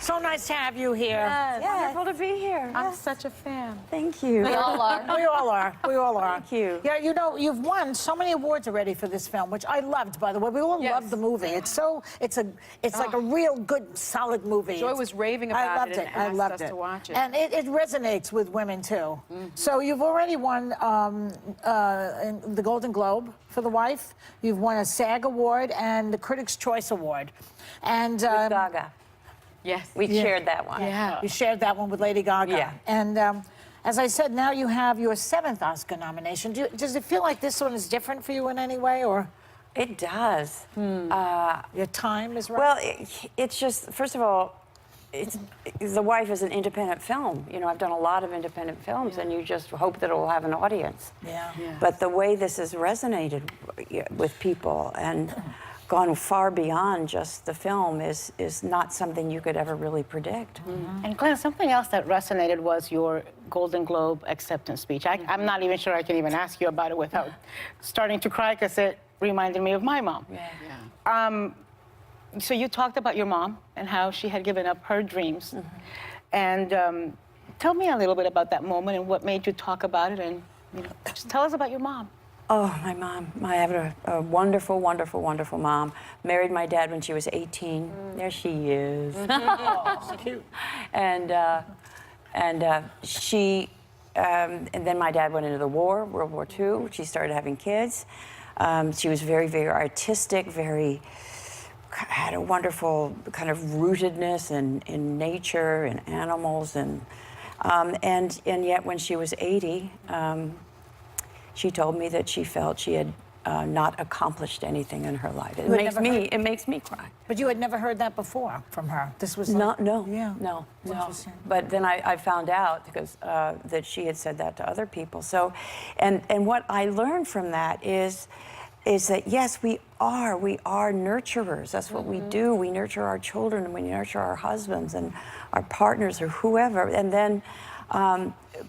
So nice to have you here. Yes. Wonderful to be here. I'm such a fan. Thank you. We all are. We all are. We all are. Thank you. Yeah, you know, you've won so many awards already for this film, which I loved, by the way. We all loved the movie. It's like a real good, solid movie. Joy was raving about it and I asked loved us it. to watch it. And it resonates with women, too. So you've already won the Golden Globe for The Wife. You've won a SAG Award and the Critics' Choice Award. And With Gaga. Yes. We shared that one. Yeah. you shared that one with Lady Gaga. Yeah. And as I said, now you have your 7th Oscar nomination. Does it feel like this one is different for you in any way, or It does. your time is right? Well, it's just, first of all, The Wife is an independent film. You know, I've done a lot of independent films, and you just hope that it will have an audience. Yeah. But the way this has resonated with people and gone far beyond just the film is not something you could ever really predict. And Glenn, something else that resonated was your Golden Globe acceptance speech. I'm not even sure I can even ask you about it without starting to cry because it reminded me of my mom. So you talked about your mom and how she had given up her dreams. And tell me a little bit about that moment and what made you talk about it, and just tell us about your mom. Oh, my mom. I have a wonderful, wonderful, wonderful mom. Married my dad when she was 18. There she is. Oh, cute. And then my dad went into the war, World War II. She started having kids. She was very, very artistic, had a wonderful kind of rootedness in nature and animals, and yet when she was 80, she told me that she felt she had not accomplished anything in her life. It makes me cry. But you had never heard that before from her. This was No. Yeah. No. Interesting. But then I found out because that she had said that to other people. So, and what I learned from that is that yes, we are nurturers. That's what we do. We nurture our children, and we nurture our husbands and our partners or whoever. And then,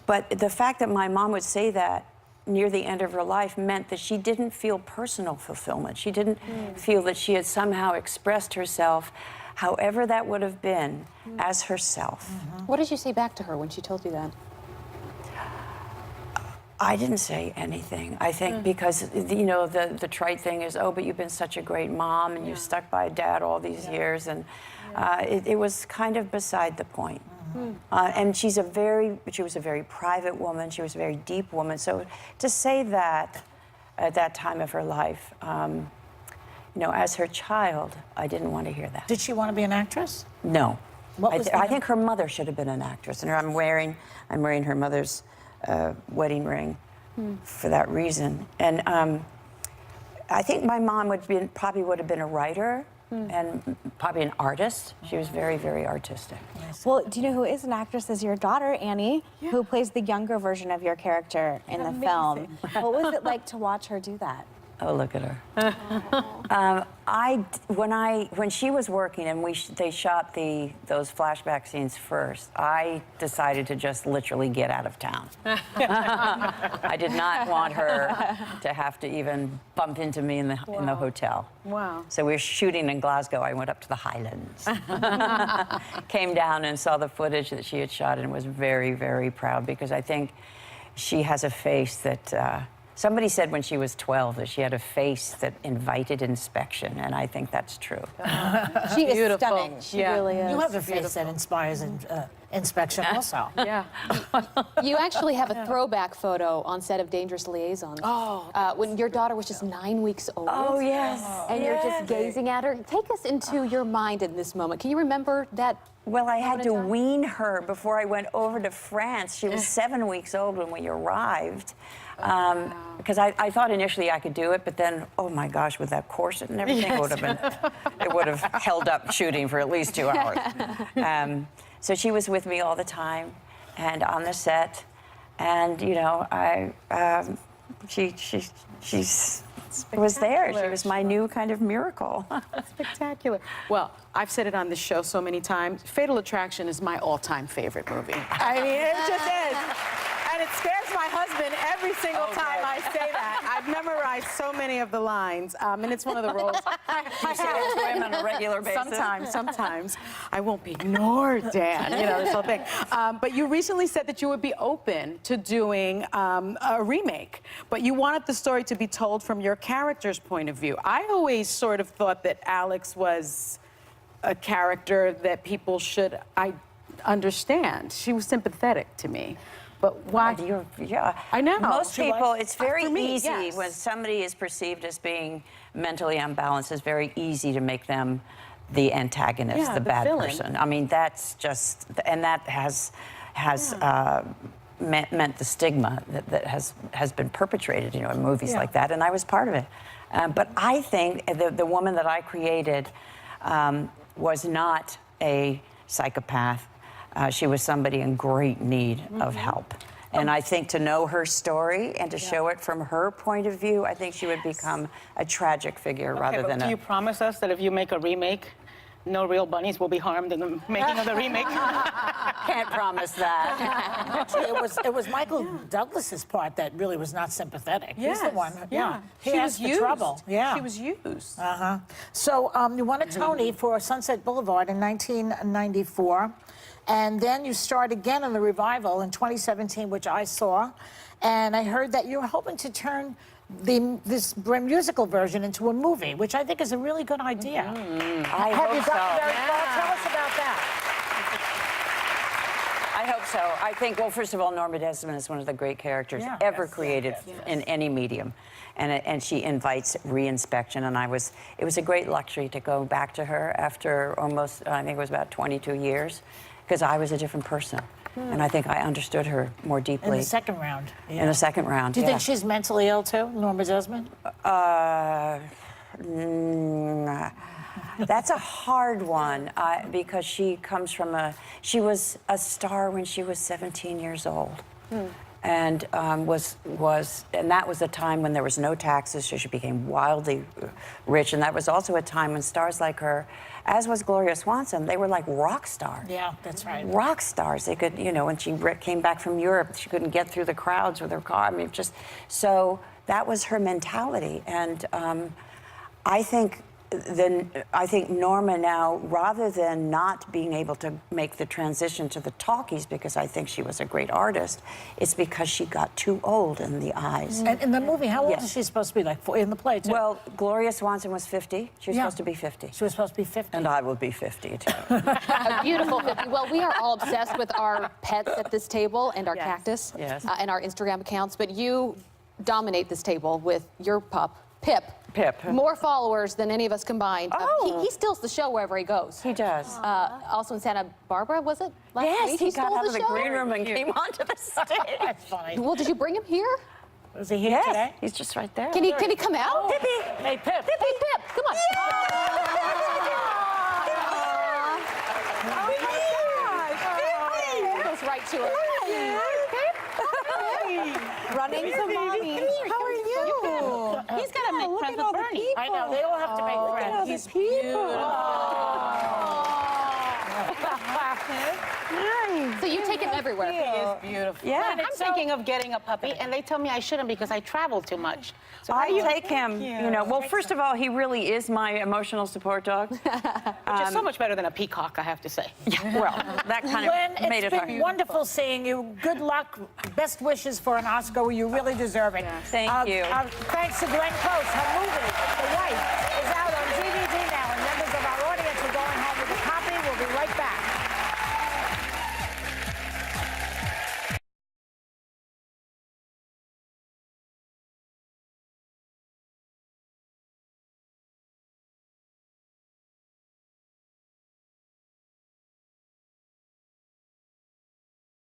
but the fact that my mom would say that near the end of her life meant that she didn't feel personal fulfillment. She didn't feel that she had somehow expressed herself, however that would have been, as herself. What did you say back to her when she told you that? I didn't say anything. I think because, you know, the trite thing is, oh, but you've been such a great mom and you've stuck by Dad all these years. And it was kind of beside the point. And she was a very private woman. She was a very deep woman. So to say that at that time of her life, you know, as her child, I didn't want to hear that. Did she want to be an actress? No. What was I think her mother should have been an actress, and I'm wearing her mother's wedding ring for that reason. And I think my mom probably would have been a writer and probably an artist. She was very, very artistic. Well, do you know who is an actress? Is your daughter, Annie, who plays the younger version of your character in the film. What was it like to watch her do that? Oh, look at her. When she was working and they shot those flashback scenes first, I decided to just literally get out of town. I did not want her to have to even bump into me in the hotel. Wow. So we were shooting in Glasgow. I went up to the Highlands, came down and saw the footage that she had shot, and was very, very proud, because I think she has a face that. Somebody said when she was 12 that she had a face that invited inspection, and I think that's true. She is stunning. She really is. You have a face that inspires inspection also. Yeah. You actually have a throwback photo on set of Dangerous Liaisons. When your daughter was just 9 weeks old. Oh, yes. And you're just gazing at her. Take us into your mind in this moment. Can you remember that? Well, I had to wean her before I went over to France. She was 7 weeks old when we arrived. Because I thought initially I could do it, but then, oh my gosh, with that corset and everything, it would have held up shooting for at least 2 hours. So she was with me all the time, and on the set, and you know, she was there. She was my new kind of miracle. Spectacular. Well, I've said it on this show so many times. Fatal Attraction is my all-time favorite movie. I mean, it just is. And it scares my husband every single time I say that. I've memorized so many of the lines, and it's one of the roles. You say that to him on a regular basis? Sometimes. I won't be ignored, Dan, you know, this whole thing. But you recently said that you would be open to doing a remake, but you wanted the story to be told from your character's point of view. I always sort of thought that Alex was a character that people should understand. She was sympathetic to me. But why? Yeah. I know. Most She people, was. it's very For me, easy yes. when somebody is perceived as being mentally unbalanced, it's very easy to make them the antagonist, Yeah, the the bad villain. person. I mean, that's just, and that has meant the stigma that has been perpetrated, you know, in movies like that, and I was part of it. But I think the woman that I created was not a psychopath. She was somebody in great need of help. And I think to know her story and to show it from her point of view, I think she would become a tragic figure rather Okay, than but do a... you promise us that if you make a remake, no real bunnies will be harmed in the making of the remake? Can't promise that. Actually, it was Michael Douglas's part that really was not sympathetic. He's the one. Yeah. He She asked was for used. trouble. Yeah. She was used. So you won a Tony for Sunset Boulevard in 1994. And then you starred again in the revival in 2017, which I saw. And I heard that you were hoping to turn this musical version into a movie, which I think is a really good idea. I Have you hope so. gotten very far? Tell us about that. I hope so. I think, well, first of all, Norma Desmond is one of the great characters ever created in any medium. And she invites reinspection, and it was a great luxury to go back to her after almost, I think it was about 22 years, because I was a different person. And I think I understood her more deeply. In the second round. In the second round, Do you think she's mentally ill too, Norma Desmond? That's a hard one because she comes from she was a star when she was 17 years old. And and that was a time when there was no taxes, so she became wildly rich. And that was also a time when stars like her, as was Gloria Swanson, they were like rock stars. Yeah, that's right. Rock stars. They could, you know, when she came back from Europe, she couldn't get through the crowds with her car. I mean, just so that was her mentality. And I think Norma now, rather than not being able to make the transition to the talkies, because I think she was a great artist, it's because she got too old in the eyes. And in the movie, how old Yes. is she supposed to be? Like in the play too? Well, Gloria Swanson was 50. She was supposed to be 50. She was supposed to be 50. And I will be 50 too. A beautiful 50. Well, we are all obsessed with our pets at this table and our cactus and our Instagram accounts, but you dominate this table with your pup, Pip. Pip. More followers than any of us combined. He steals the show wherever he goes. He does. Also in Santa Barbara, was it? Last Yes, week he stole got out of the show? green room and came onto the stage. That's funny. Well, did you bring him here? Was he here today? He's just right there. Can he come out? Hey, Pip. Hey, Pip, come on. Goes right to her. Running to mommy. How are you? He's got to make friends with Bernie. I know, they all have to make friends. He's So you take him everywhere. Beautiful. Yeah. I'm thinking of getting a puppy, and they tell me I shouldn't because I travel too much. So I take him, you know, well, first of all, he really is my emotional support dog. which is so much better than a peacock, I have to say. Well, that kind Gwen, of made it's it been hard. wonderful seeing you. Good luck. Best wishes for an Oscar. You really deserve it. Thank you. Thanks to Glenn Close. Her movie.